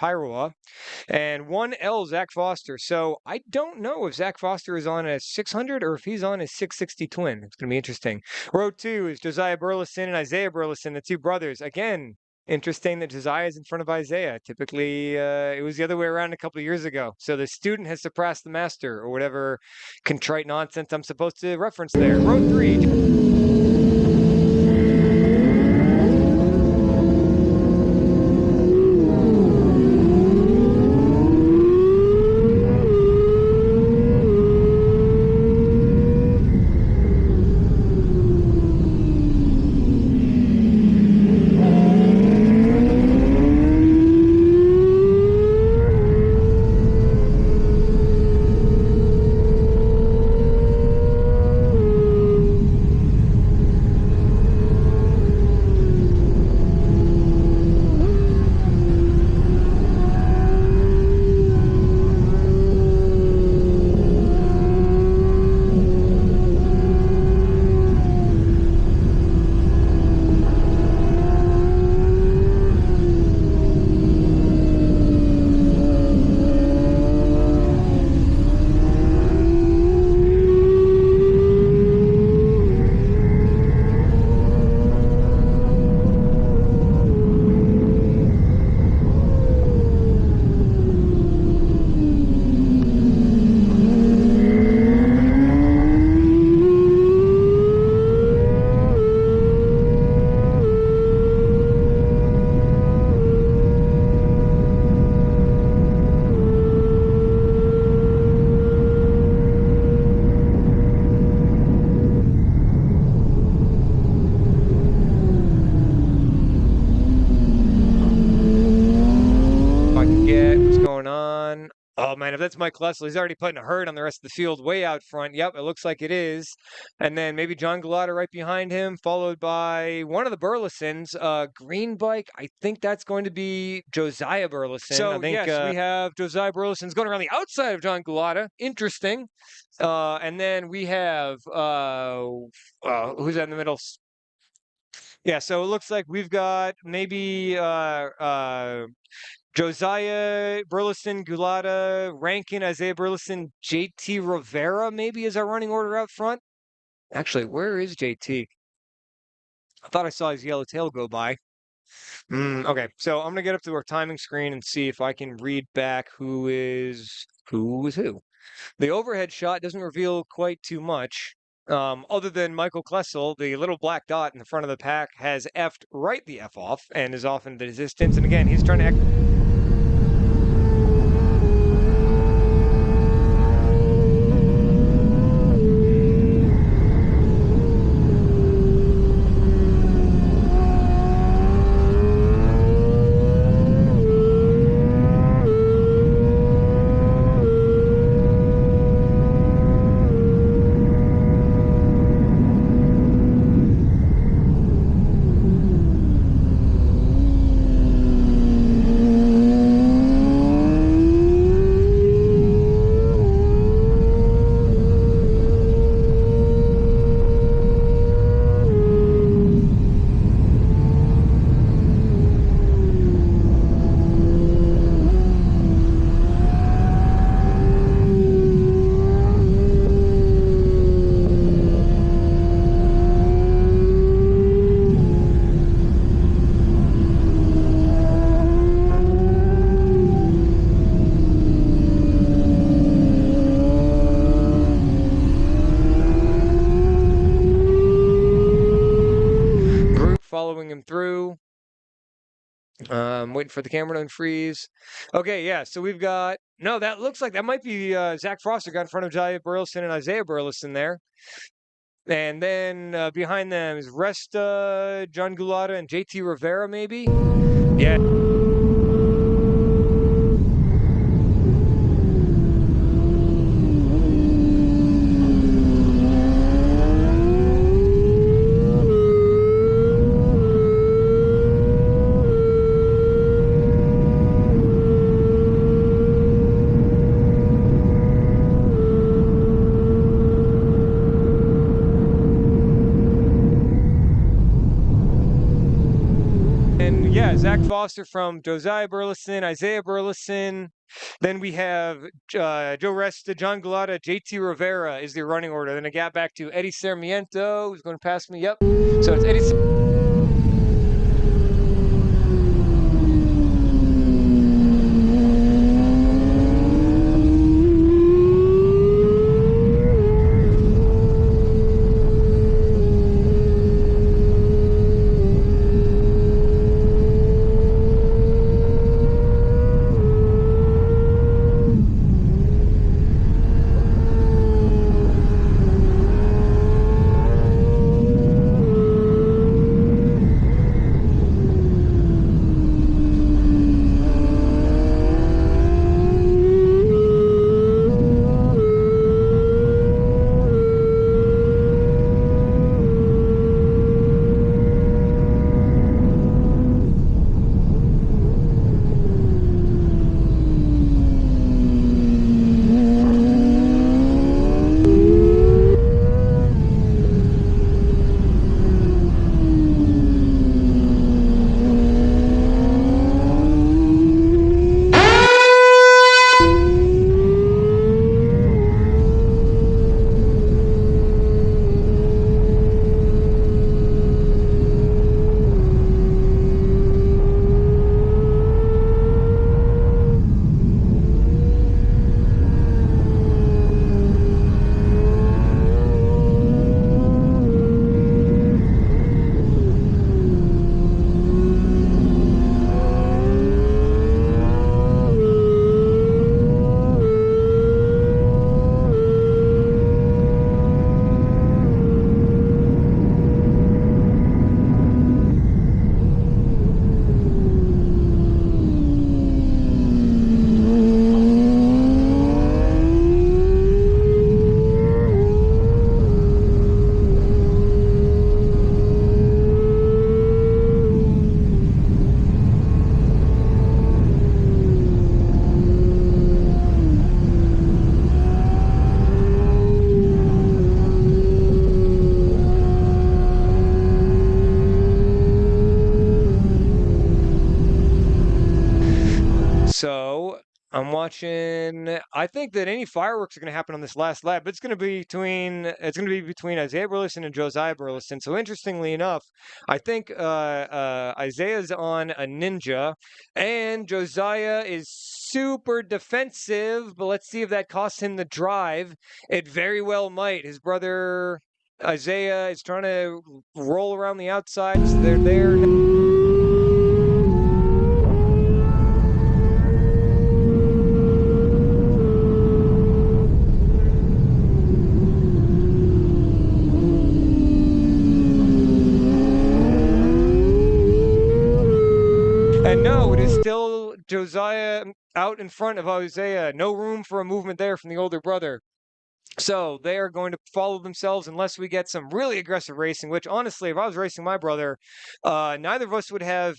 Tyroa, and 1L Zach Foster. So I don't know if Zach Foster is on a 600 or if he's on a 660 twin. It's going to be interesting. Row 2 is Josiah Burleson and Isaiah Burleson, the two brothers. Again, interesting that Josiah is in front of Isaiah. Typically, it was the other way around a couple of years ago. So the student has surpassed the master, or whatever contrite nonsense I'm supposed to reference there. Row 3. Oh man, if that's Mike Lessel, he's already putting a hurt on the rest of the field way out front. Yep, it looks like it is. And then maybe John Galata right behind him, followed by one of the Burlesons, green bike. I think that's going to be Josiah Burleson. So I think, yes, we have Josiah Burleson's going around the outside of John Galata. Interesting. And then we have, who's that in the middle? Yeah, so it looks like we've got maybe Josiah Burleson, Gulata, Rankin, Isaiah Burleson, JT Rivera maybe is our running order out front. Actually, where is JT? I thought I saw his yellow tail go by. Okay, so I'm going to get up to our timing screen and see if I can read back who is who. The overhead shot doesn't reveal quite too much. Other than Michael Klessel, the little black dot in the front of the pack has effed right the F off and is off in the distance. And again, he's trying to... following him through. Waiting for the camera to unfreeze. Okay, yeah, so we've got... No, that looks like that might be Zach Foster got in front of Josiah Burleson and Isaiah Burleson there. And then behind them is Resta, John Gulata, and JT Rivera maybe? Yeah. Zach Foster from Josiah Burleson, Isaiah Burleson. Then we have Joe Resta, John Gulata, JT Rivera is the running order. Then I got back to Eddie Sarmiento, who's going to pass me. Yep. So it's Eddie. So I'm watching. I think that any fireworks are going to happen on this last lap, but it's going to be between Isaiah Burleson and Josiah Burleson. So interestingly enough, I think Isaiah's on a Ninja, and Josiah is super defensive. But let's see if that costs him the drive. It very well might. His brother Isaiah is trying to roll around the outsides. They're there. And no, it is still Josiah out in front of Isaiah. No room for a movement there from the older brother. So they are going to follow themselves unless we get some really aggressive racing, which honestly, if I was racing my brother, neither of us would have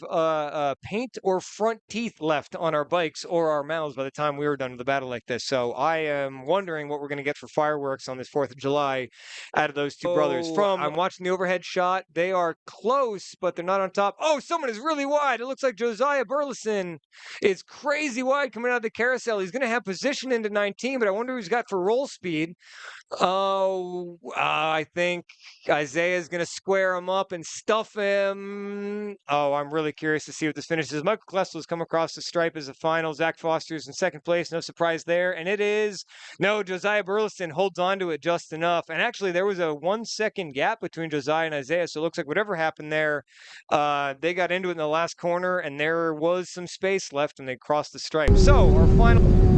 paint or front teeth left on our bikes or our mouths by the time we were done with a battle like this. So I am wondering what we're going to get for fireworks on this 4th of July out of those two brothers. I'm watching the overhead shot. They are close, but they're not on top. Oh, someone is really wide. It looks like Josiah Burleson is crazy wide coming out of the carousel. He's going to have position into 19, but I wonder who he's got for roll speed. Oh, I think Isaiah's going to square him up and stuff him. Oh, I'm really curious to see what this finishes. Michael Klessel's come across the stripe as a final. Zach Foster's in second place. No surprise there. And it is, no, Josiah Burleson holds on to it just enough. And actually, there was a 1 second gap between Josiah and Isaiah. So it looks like whatever happened there, they got into it in the last corner, and there was some space left, and they crossed the stripe. So our final.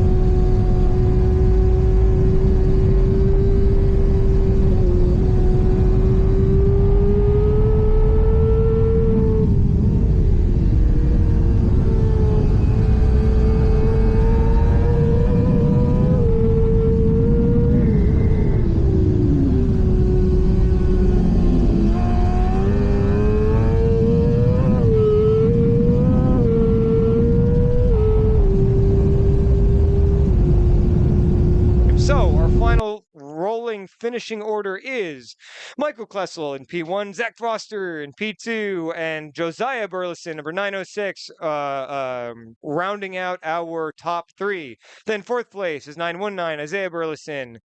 finishing order is Michael Klessel in P1, Zach Foster in P2, and Josiah Burleson, number 906, rounding out our top three. Then fourth place is 919, Isaiah Burleson.